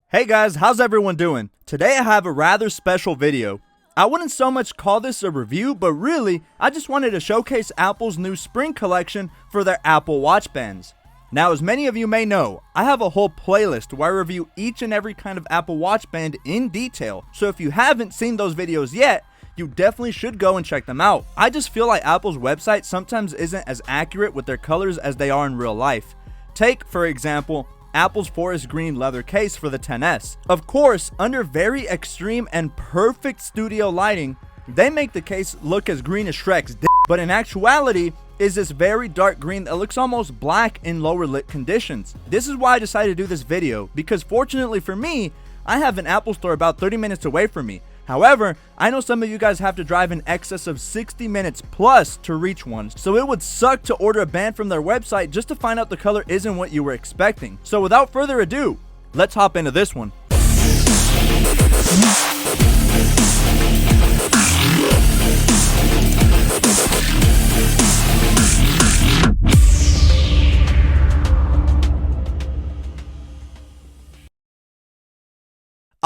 Hey guys, how's everyone doing? Today I have a rather special video. I wouldn't so much call this a review, but really, I just wanted to showcase Apple's new spring collection for their Apple Watch bands. Now, as many of you may know, I have a whole playlist where I review each and every kind of Apple Watch band in detail, so if you haven't seen those videos yet, you definitely should go and check them out. I just feel like Apple's website sometimes isn't as accurate with their colors as they are in real life. Take, for example, Apple's forest green leather case for the XS. Of course, under very extreme and perfect studio lighting, they make the case look as green as Shrek's dick, but in actuality, is this very dark green that looks almost black in lower lit conditions. This is why I decided to do this video, because fortunately for me, I have an Apple store about 30 minutes away from me. However, I know some of you guys have to drive in excess of 60 minutes plus to reach one, so it would suck to order a band from their website just to find out the color isn't what you were expecting. So without further ado, let's hop into this one.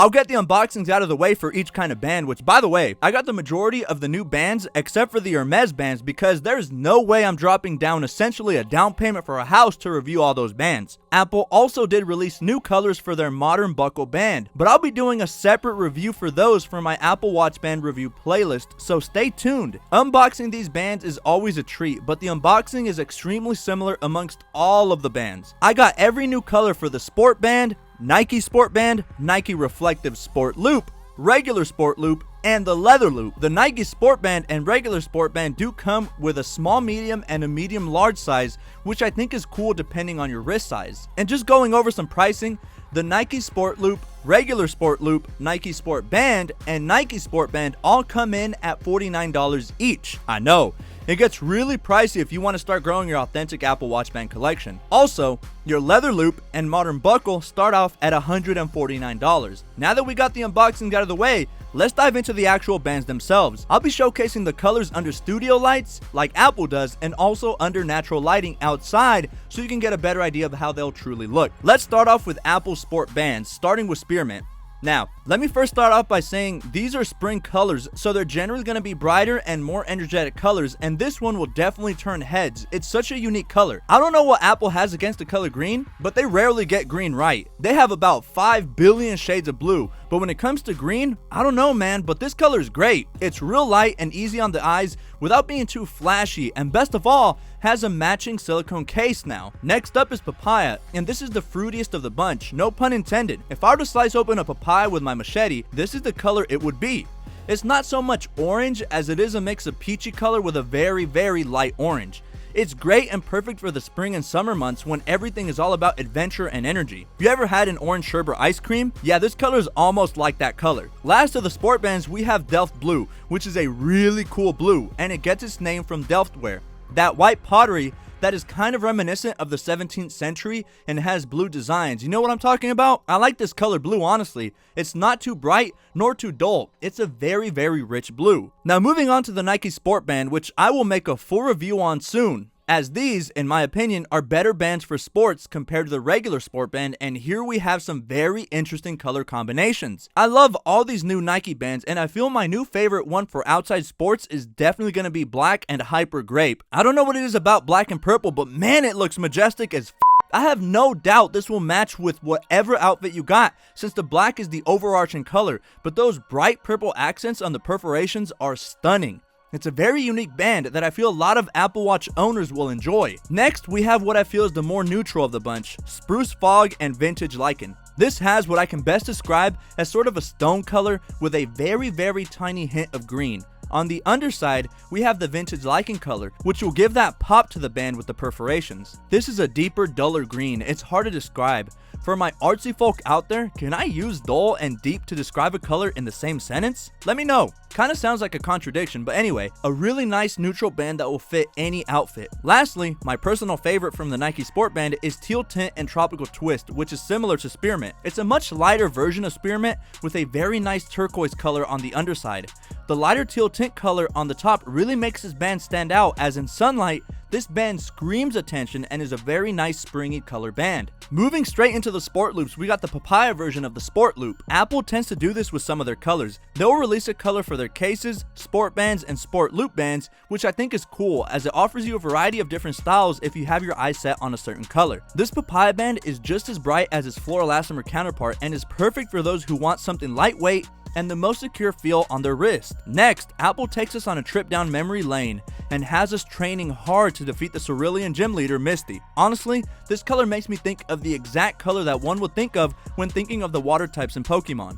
I'll get the unboxings out of the way for each kind of band, which by the way, I got the majority of the new bands except for the Hermes bands because there's no way I'm dropping down essentially a down payment for a house to review all those bands. Apple also did release new colors for their modern buckle band, but I'll be doing a separate review for those for my Apple Watch band review playlist, so stay tuned. Unboxing these bands is always a treat, but the unboxing is extremely similar amongst all of the bands. I got every new color for the Sport Band, Nike Sport Band, Nike Reflective Sport Loop, regular Sport Loop, and the Leather Loop. The Nike Sport Band and regular Sport Band do come with a small medium and a medium large size, which I think is cool depending on your wrist size. And just going over some pricing, the Nike Sport Loop, regular Sport Loop, Nike Sport Band, and Nike Sport Band all come in at $49 each. I know, it gets really pricey if you want to start growing your authentic Apple Watch band collection. Also, your Leather Loop and Modern Buckle start off at $149. Now that we got the unboxing out of the way, let's dive into the actual bands themselves. I'll be showcasing the colors under studio lights, like Apple does, and also under natural lighting outside, so you can get a better idea of how they'll truly look. Let's start off with Apple Sport Bands, starting with Spearmint. Now, let me first start off by saying these are spring colors, so they're generally going to be brighter and more energetic colors, and this one will definitely turn heads. It's such a unique color. I don't know what Apple has against the color green, but they rarely get green right. They have about 5 billion shades of blue, but when it comes to green, I don't know man, but this color is great. It's real light and easy on the eyes without being too flashy, and best of all, has a matching silicone case now. Next up is Papaya, and this is the fruitiest of the bunch, no pun intended. If I were to slice open a papaya with my machete, this is the color it would be. It's not so much orange as it is a mix of peachy color with a very, very light orange. It's great and perfect for the spring and summer months when everything is all about adventure and energy. You ever had an orange sherbet ice cream? Yeah, this color is almost like that color. Last of the sport bands, we have Delft Blue, which is a really cool blue, and it gets its name from Delftware, that white pottery that is kind of reminiscent of the 17th century and has blue designs. You know what I'm talking about? I like this color blue, honestly. It's not too bright nor too dull. It's a very, very rich blue. Now moving on to the Nike Sport Band, which I will make a full review on soon, as these, in my opinion, are better bands for sports compared to the regular sport band, and here we have some very interesting color combinations. I love all these new Nike bands, and I feel my new favorite one for outside sports is definitely going to be black and hyper grape. I don't know what it is about black and purple, but man, it looks majestic as f. I have no doubt this will match with whatever outfit you got, since the black is the overarching color, but those bright purple accents on the perforations are stunning. It's a very unique band that I feel a lot of Apple Watch owners will enjoy. Next, we have what I feel is the more neutral of the bunch, Spruce Fog and Vintage Lichen. This has what I can best describe as sort of a stone color with a very, very tiny hint of green. On the underside, we have the Vintage Lichen color, which will give that pop to the band with the perforations. This is a deeper, duller green. It's hard to describe. For my artsy folk out there, can I use dull and deep to describe a color in the same sentence? Let me know. Kinda sounds like a contradiction, but anyway, a really nice neutral band that will fit any outfit. Lastly, my personal favorite from the Nike Sport Band is Teal Tint and Tropical Twist, which is similar to Spearmint. It's a much lighter version of Spearmint with a very nice turquoise color on the underside. The lighter teal tint color on the top really makes this band stand out, as in sunlight, this band screams attention and is a very nice springy color band. Moving straight into the sport loops, we got the Papaya version of the sport loop. Apple tends to do this with some of their colors. They'll release a color for their cases, sport bands, and sport loop bands, which I think is cool as it offers you a variety of different styles if you have your eyes set on a certain color. This Papaya band is just as bright as its fluoroelastomer counterpart and is perfect for those who want something lightweight and the most secure feel on their wrist. Next, Apple takes us on a trip down memory lane and has us training hard to defeat the Cerulean gym leader Misty. Honestly, this color makes me think of the exact color that one would think of when thinking of the water types in Pokemon.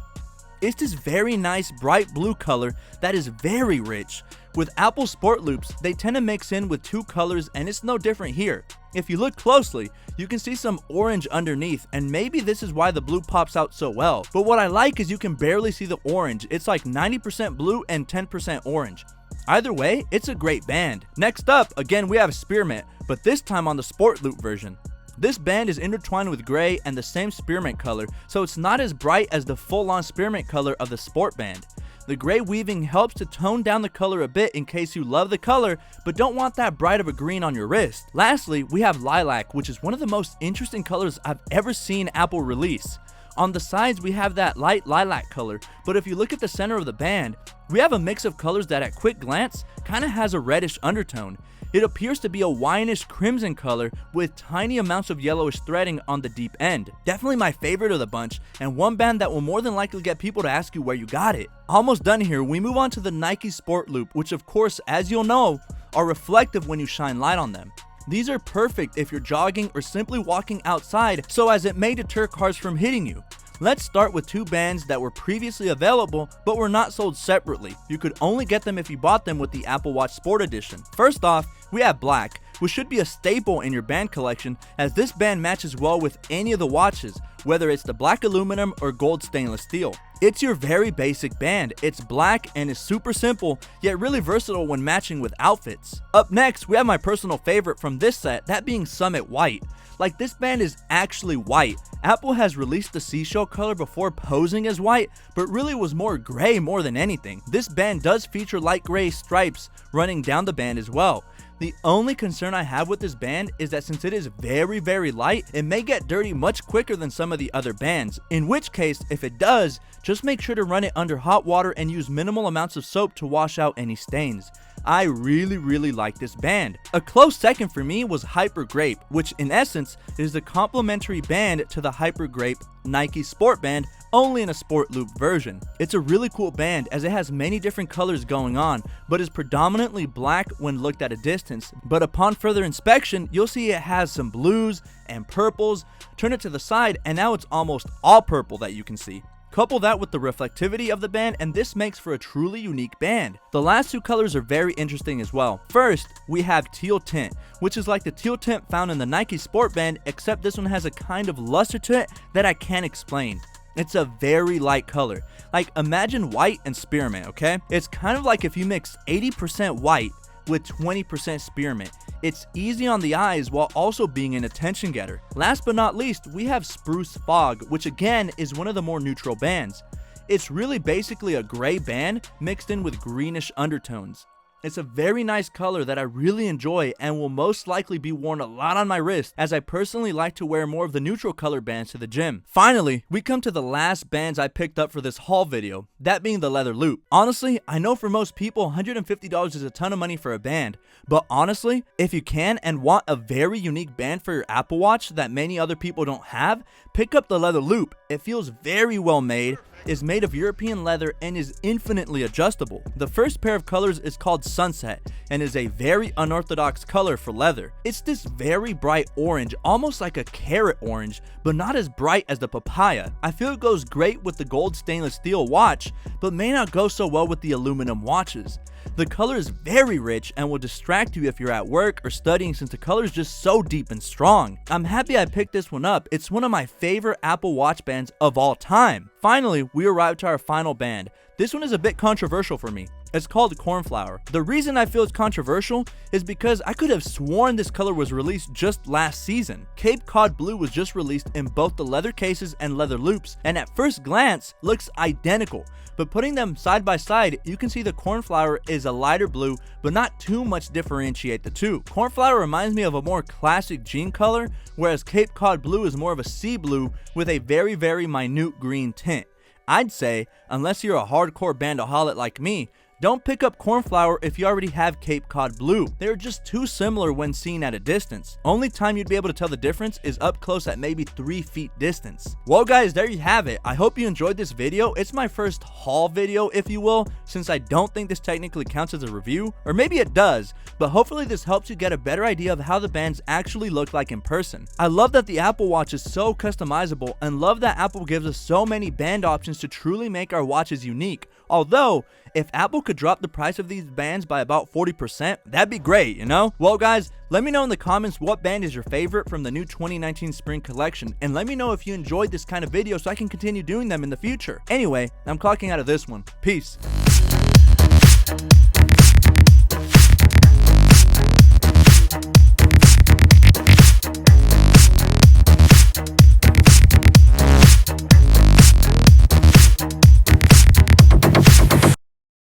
It's this very nice bright blue color that is very rich. With Apple Sport Loops, they tend to mix in with two colors, and it's no different here. If you look closely, you can see some orange underneath, and maybe this is why the blue pops out so well. But what I like is you can barely see the orange. It's like 90% blue and 10% orange. Either way, it's a great band. Next up, again we have Spearmint, but this time on the Sport Loop version. This band is intertwined with gray and the same spearmint color, so it's not as bright as the full-on spearmint color of the sport band. The gray weaving helps to tone down the color a bit in case you love the color but don't want that bright of a green on your wrist. Lastly, we have Lilac, which is one of the most interesting colors I've ever seen Apple release. On the sides we have that light lilac color, but if you look at the center of the band, we have a mix of colors that at quick glance kinda has a reddish undertone. It appears to be a wineish crimson color with tiny amounts of yellowish threading on the deep end. Definitely my favorite of the bunch, and one band that will more than likely get people to ask you where you got it. Almost done here, we move on to the Nike Sport Loop, which of course, as you'll know, are reflective when you shine light on them. These are perfect if you're jogging or simply walking outside, so as it may deter cars from hitting you. Let's start with two bands that were previously available but were not sold separately. You could only get them if you bought them with the Apple Watch Sport Edition. First off, we have Black, which should be a staple in your band collection as this band matches well with any of the watches, whether it's the black aluminum or gold stainless steel. It's your very basic band. It's black and is super simple, yet really versatile when matching with outfits. Up next, we have my personal favorite from this set, that being Summit White. Like, this band is actually white. Apple has released the seashell color before posing as white, but really was more gray more than anything. This band does feature light gray stripes running down the band as well. The only concern I have with this band is that since it is very light, it may get dirty much quicker than some of the other bands, in which case, if it does, just make sure to run it under hot water and use minimal amounts of soap to wash out any stains. I really like this band. A close second for me was Hyper Grape, which in essence is the complementary band to the Hyper Grape Nike Sport Band, only in a Sport Loop version. It's a really cool band as it has many different colors going on, but is predominantly black when looked at a distance. But upon further inspection, you'll see it has some blues and purples. Turn it to the side and now it's almost all purple that you can see. Couple that with the reflectivity of the band and this makes for a truly unique band. The last two colors are very interesting as well. First, we have Teal Tint, which is like the teal tint found in the Nike Sport Band, except this one has a kind of luster to it that I can't explain. It's a very light color. Like, imagine white and spearmint, okay? It's kind of like if you mix 80% white with 20% spearmint. It's easy on the eyes while also being an attention getter. Last but not least, we have Spruce Fog, which again is one of the more neutral bands. It's really basically a gray band mixed in with greenish undertones. It's a very nice color that I really enjoy and will most likely be worn a lot on my wrist, as I personally like to wear more of the neutral color bands to the gym. Finally, we come to the last bands I picked up for this haul video, that being the leather loop. Honestly, I know for most people $150 is a ton of money for a band, but honestly, if you can and want a very unique band for your Apple Watch that many other people don't have, pick up the leather loop. It feels very well made, is made of European leather, and is infinitely adjustable. The first pair of colors is called Sunset and is a very unorthodox color for leather. It's this very bright orange, almost like a carrot orange, but not as bright as the papaya. I feel it goes great with the gold stainless steel watch, but may not go so well with the aluminum watches. The color is very rich and will distract you if you're at work or studying, since the color is just so deep and strong. I'm happy I picked this one up. It's one of my favorite Apple Watch bands of all time. Finally, we arrived to our final band. This one is a bit controversial for me. It's called Cornflower. The reason I feel it's controversial is because I could have sworn this color was released just last season. Cape Cod Blue was just released in both the leather cases and leather loops, and at first glance looks identical. But putting them side by side, you can see the Cornflower is a lighter blue, but not too much differentiate the two. Cornflower reminds me of a more classic jean color, whereas Cape Cod Blue is more of a sea blue with a very minute green tint. I'd say, unless you're a hardcore bandaholic like me, don't pick up Cornflower if you already have Cape Cod Blue. They're just too similar when seen at a distance. Only time you'd be able to tell the difference is up close at maybe 3 feet distance. Well guys, there you have it. I hope you enjoyed this video. It's my first haul video, if you will, since I don't think this technically counts as a review, or maybe it does, but hopefully this helps you get a better idea of how the bands actually look like in person. I love that the Apple Watch is so customizable, and love that Apple gives us so many band options to truly make our watches unique. Although, if Apple could drop the price of these bands by about 40%, that'd be great, you know? Well guys, let me know in the comments what band is your favorite from the new 2019 spring collection, and let me know if you enjoyed this kind of video so I can continue doing them in the future. Anyway, I'm clocking out of this one. Peace.